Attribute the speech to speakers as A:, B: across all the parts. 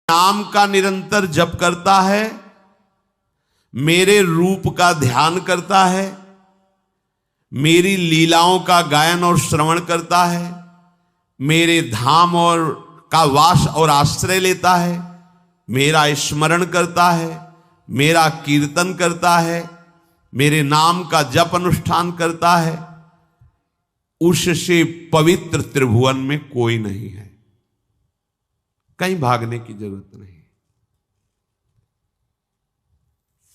A: नाम का निरंतर जप करता है, मेरे रूप का ध्यान करता है, मेरी लीलाओं का गायन और श्रवण करता है, मेरे धाम और का वास और आश्रय लेता है, मेरा स्मरण करता है, मेरा कीर्तन करता है, मेरे नाम का जप अनुष्ठान करता है, उससे पवित्र त्रिभुवन में कोई नहीं है। कहीं भागने की जरूरत नहीं।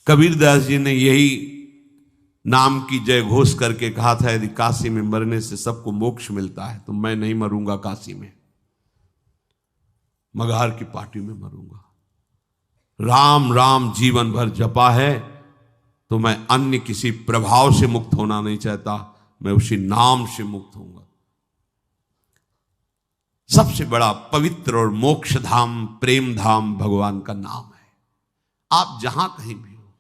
A: कबीरदास जी ने यही नाम की जय घोष करके कहा था, यदि काशी में मरने से सबको मोक्ष मिलता है तो मैं नहीं मरूंगा काशी में, मगहर की पार्टी में मरूंगा। राम राम जीवन भर जपा है तो मैं अन्य किसी प्रभाव से मुक्त होना नहीं चाहता, मैं उसी नाम से मुक्त होऊंगा। सबसे बड़ा पवित्र और मोक्ष धाम, प्रेम धाम भगवान का नाम है। आप जहां कहीं भी हो,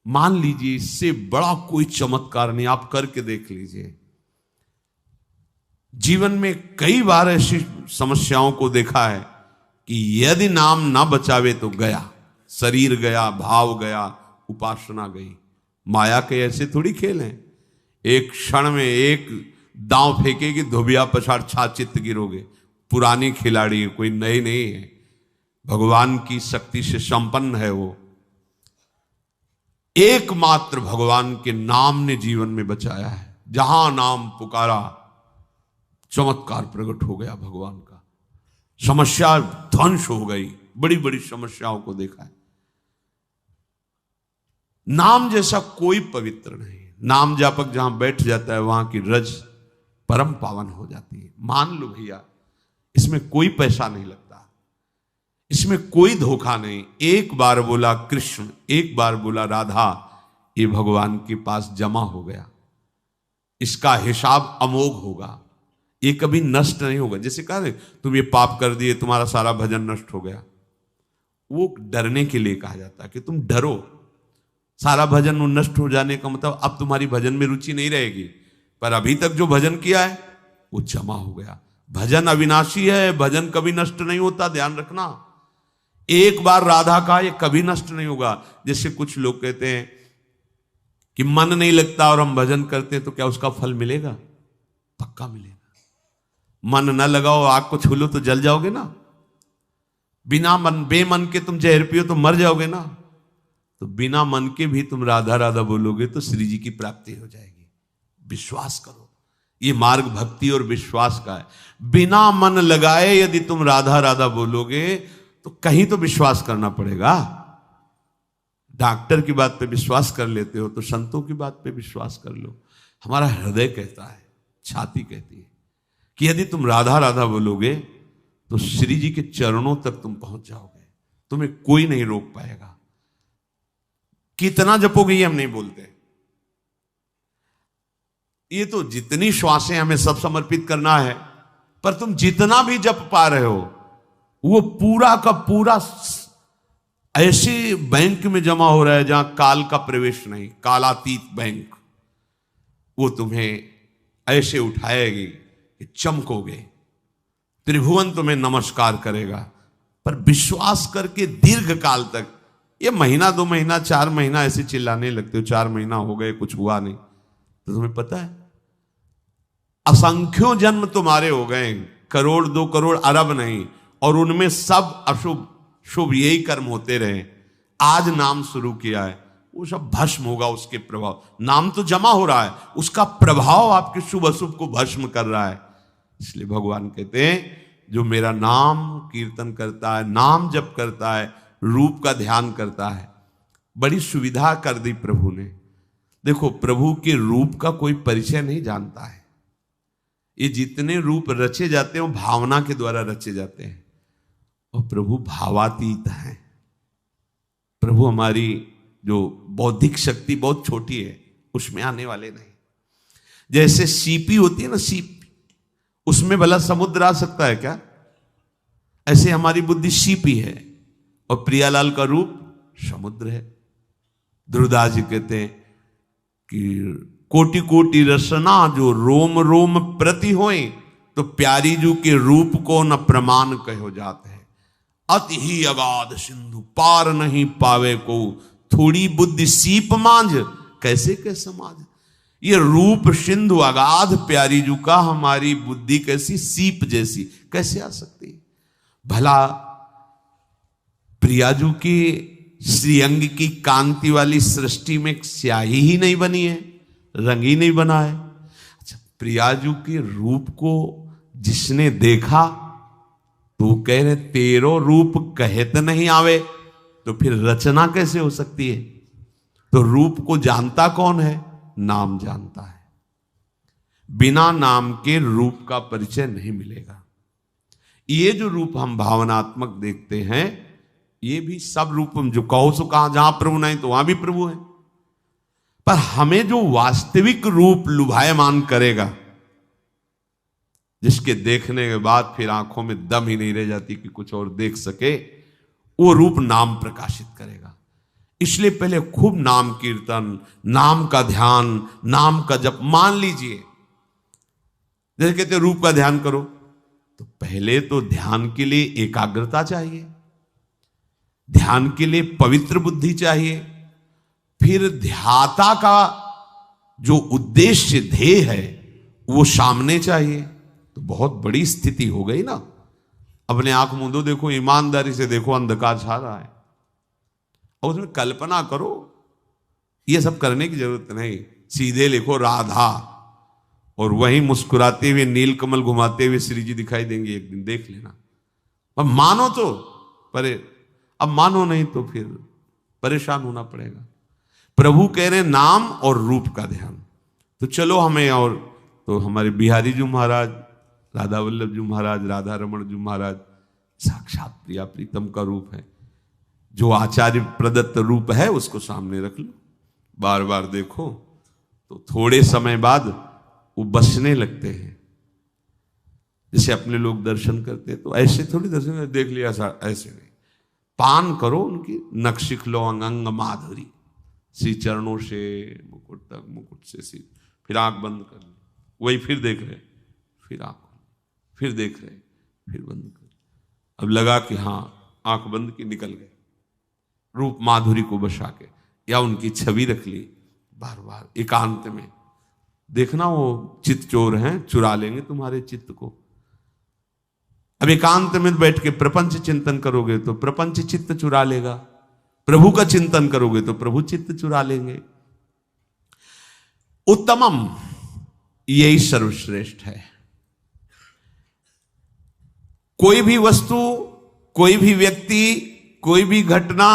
A: मान लीजिए इससे बड़ा कोई चमत्कार नहीं, आप करके देख लीजिए। जीवन में कई बार ऐसी समस्याओं को देखा है कि यदि नाम ना बचावे तो गया, शरीर गया, भाव गया, उपासना गई। माया के ऐसे थोड़ी खेल हैं, एक क्षण में एक दांव फेंकेगी, धोबिया पछाड़ छाचित गिरोगे। पुरानी खिलाड़ी है, कोई नई नहीं है, भगवान की शक्ति से संपन्न है वो। एकमात्र भगवान के नाम ने जीवन में बचाया है। जहां नाम पुकारा चमत्कार प्रकट हो गया भगवान का, समस्या ध्वंस हो गई। बड़ी बड़ी समस्याओं को देखा है। नाम जैसा कोई पवित्र नहीं। नाम जापक जहां बैठ जाता है वहां की रज परम पावन हो जाती है। मान लो भैया, इसमें कोई पैसा नहीं लगता, इसमें कोई धोखा नहीं। एक बार बोला कृष्ण, एक बार बोला राधा, ये भगवान के पास जमा हो गया। इसका हिसाब अमोघ होगा, ये कभी नष्ट नहीं होगा। जैसे कहा ना, तुम ये पाप कर दिए, तुम्हारा सारा भजन नष्ट हो गया। वो डरने के लिए कहा जाता है कि तुम डरो। सारा भजन नष्ट हो जाने का मतलब अब तुम्हारी भजन में रुचि नहीं रहेगी, पर अभी तक जो भजन किया है वो जमा हो गया। भजन अविनाशी है, भजन कभी नष्ट नहीं होता, ध्यान रखना। एक बार राधा का ये कभी नष्ट नहीं होगा। जैसे कुछ लोग कहते हैं कि मन नहीं लगता और हम भजन करते हैं तो क्या उसका फल मिलेगा? पक्का मिलेगा। मन न लगाओ, आग को छू लो तो जल जाओगे ना। बिना मन, बेमन के तुम जहर पियो तो मर जाओगे ना। तो बिना मन के भी तुम राधा राधा बोलोगे तो श्री जी की प्राप्ति हो जाएगी। विश्वास करो, ये मार्ग भक्ति और विश्वास का है। बिना मन लगाए यदि तुम राधा राधा बोलोगे तो कहीं तो विश्वास करना पड़ेगा। डॉक्टर की बात पे विश्वास कर लेते हो तो संतों की बात पे विश्वास कर लो। हमारा हृदय कहता है, छाती कहती है कि यदि तुम राधा राधा बोलोगे तो श्री जी के चरणों तक तुम पहुंच जाओगे, तुम्हें कोई नहीं रोक पाएगा। कितना जपोगे ये हम नहीं बोलते, ये तो जितनी श्वासें हमें सब समर्पित करना है, पर तुम जितना भी जप पा रहे हो वो पूरा का पूरा ऐसे बैंक में जमा हो रहा है जहां काल का प्रवेश नहीं, कालातीत बैंक। वो तुम्हें ऐसे उठाएगी कि चमकोगे, त्रिभुवन तुम्हें नमस्कार करेगा। पर विश्वास करके दीर्घ काल तक, ये महीना 2 महीना 4 महीना ऐसे चिल्लाने लगते हो, 4 महीना हो गए कुछ हुआ नहीं, तो तुम्हें पता है असंख्यों जन्म तुम्हारे हो गए, करोड़ 2 करोड़ अरब नहीं, और उनमें सब अशुभ शुभ यही कर्म होते रहे। आज नाम शुरू किया है, वो सब भस्म होगा उसके प्रभाव। नाम तो जमा हो रहा है, उसका प्रभाव आपके शुभ अशुभ को भस्म कर रहा है। इसलिए भगवान कहते हैं जो मेरा नाम कीर्तन करता है, नाम जप करता है, रूप का ध्यान करता है, बड़ी सुविधा कर दी प्रभु ने। देखो, प्रभु के रूप का कोई परिचय नहीं जानता है। ये जितने रूप रचे जाते हैं वो भावना के द्वारा रचे जाते हैं, और प्रभु भावातीत है। प्रभु हमारी जो बौद्धिक शक्ति बहुत छोटी है उसमें आने वाले नहीं। जैसे सीपी होती है ना, सीप, उसमें भला समुद्र आ सकता है क्या? ऐसे हमारी बुद्धि सीपी है और प्रियालाल का रूप समुद्र है। ध्रुवदास जी कहते हैं कि कोटि कोटि रसना जो रोम रोम प्रति होए, तो प्यारी जू के रूप को न प्रमाण कहो जात है। अति ही अगाध सिंधु पार नहीं पावे को, थोड़ी बुद्धि सीप मांझ कैसे के समाज। ये रूप सिंधु अगाध प्यारी जू का, हमारी बुद्धि कैसी सीप जैसी कैसे आ सकती। भला प्रियाजू की श्रीअंग की कांति वाली सृष्टि में स्याही ही नहीं बनी है, रंग ही नहीं बना है। अच्छा, प्रियाजू के रूप को जिसने देखा तो कह रहे तेरो रूप कहत नहीं आवे, तो फिर रचना कैसे हो सकती है। तो रूप को जानता कौन है, नाम जानता है। बिना नाम के रूप का परिचय नहीं मिलेगा। ये जो रूप हम भावनात्मक देखते हैं, ये भी सब रूप हम जो कहो सो कहा, जहां प्रभु नहीं तो वहां भी प्रभु है। पर हमें जो वास्तविक रूप लुभायमान करेगा, जिसके देखने के बाद फिर आंखों में दम ही नहीं रह जाती कि कुछ और देख सके, वो रूप नाम प्रकाशित करेगा। इसलिए पहले खूब नाम कीर्तन, नाम का ध्यान, नाम का जप। मान लीजिए जैसे कहते रूप का ध्यान करो, तो पहले तो ध्यान के लिए एकाग्रता चाहिए, ध्यान के लिए पवित्र बुद्धि चाहिए, फिर ध्याता का जो उद्देश्य ध्येय है वो सामने चाहिए। तो बहुत बड़ी स्थिति हो गई ना। अपने आंख मूंदो, देखो ईमानदारी से देखो, अंधकार छा रहा है, और उसमें कल्पना करो। ये सब करने की जरूरत नहीं, सीधे लिखो राधा, और वहीं मुस्कुराते हुए नीलकमल घुमाते हुए श्री जी दिखाई देंगे एक दिन, देख लेना। अब मानो तो, पर अब मानो नहीं तो फिर परेशान होना पड़ेगा। प्रभु कह रहे नाम और रूप का ध्यान। तो चलो हमें, और तो हमारे बिहारी जी महाराज, राधा वल्लभ जी महाराज, राधा रमण जी महाराज साक्षात प्रिया प्रीतम का रूप है। जो आचार्य प्रदत्त रूप है उसको सामने रख लो, बार बार देखो, तो थोड़े समय बाद वो बसने लगते हैं। जैसे अपने लोग दर्शन करते हैं तो ऐसे थोड़ी दर्शन देख लिया, ऐसे नहीं। पान करो उनकी, नक्शिख लो अंग अंग माधुरी, श्री चरणों से मुकुट तक, मुकुट से सिर, फिर आंख बंद कर ली, वही फिर देख रहे, फिर आंख, फिर देख रहे, फिर बंद कर। अब लगा कि हाँ आंख बंद की, निकल गए रूप माधुरी को बसा के, या उनकी छवि रख ली। बार बार एकांत में देखना, वो चित्त चोर हैं, चुरा लेंगे तुम्हारे चित्त को। अब एकांत में बैठ के प्रपंच चिंतन करोगे तो प्रपंच चित्त चुरा लेगा, प्रभु का चिंतन करोगे तो प्रभु चित्त चुरा लेंगे। उत्तमम, यही सर्वश्रेष्ठ है। कोई भी वस्तु, कोई भी व्यक्ति, कोई भी घटना,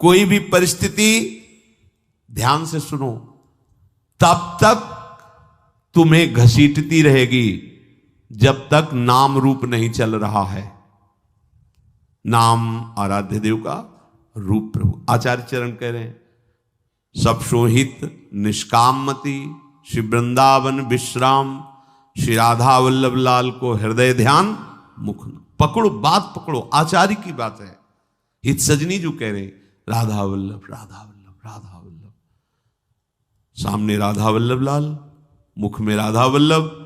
A: कोई भी परिस्थिति, ध्यान से सुनो, तब तक तुम्हें घसीटती रहेगी जब तक नाम रूप नहीं चल रहा है। नाम आराध्य देव का, रूप प्रभु। आचार्य चरण कह रहे हैं, सब सोहित निष्कामति, श्री वृंदावन विश्राम, श्री राधा वल्लभ लाल को हृदय ध्यान मुख। पकड़ो, बात पकड़ो, आचार्य की बात है। हित सजनी जो कह रहे, राधा वल्लभ, राधा वल्लभ, राधा वल्लभ, सामने राधा वल्लभ लाल, मुख में राधा वल्लभ।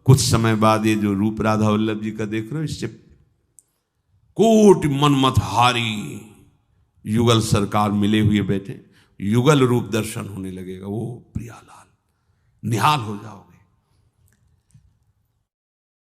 A: कुछ समय बाद ये जो रूप राधा वल्लभ जी का देख रहे हो, इससे कोटि मनमतहारी युगल सरकार मिले हुए बैठे, युगल रूप दर्शन होने लगेगा। वो प्रियालाल, निहाल हो जाओ।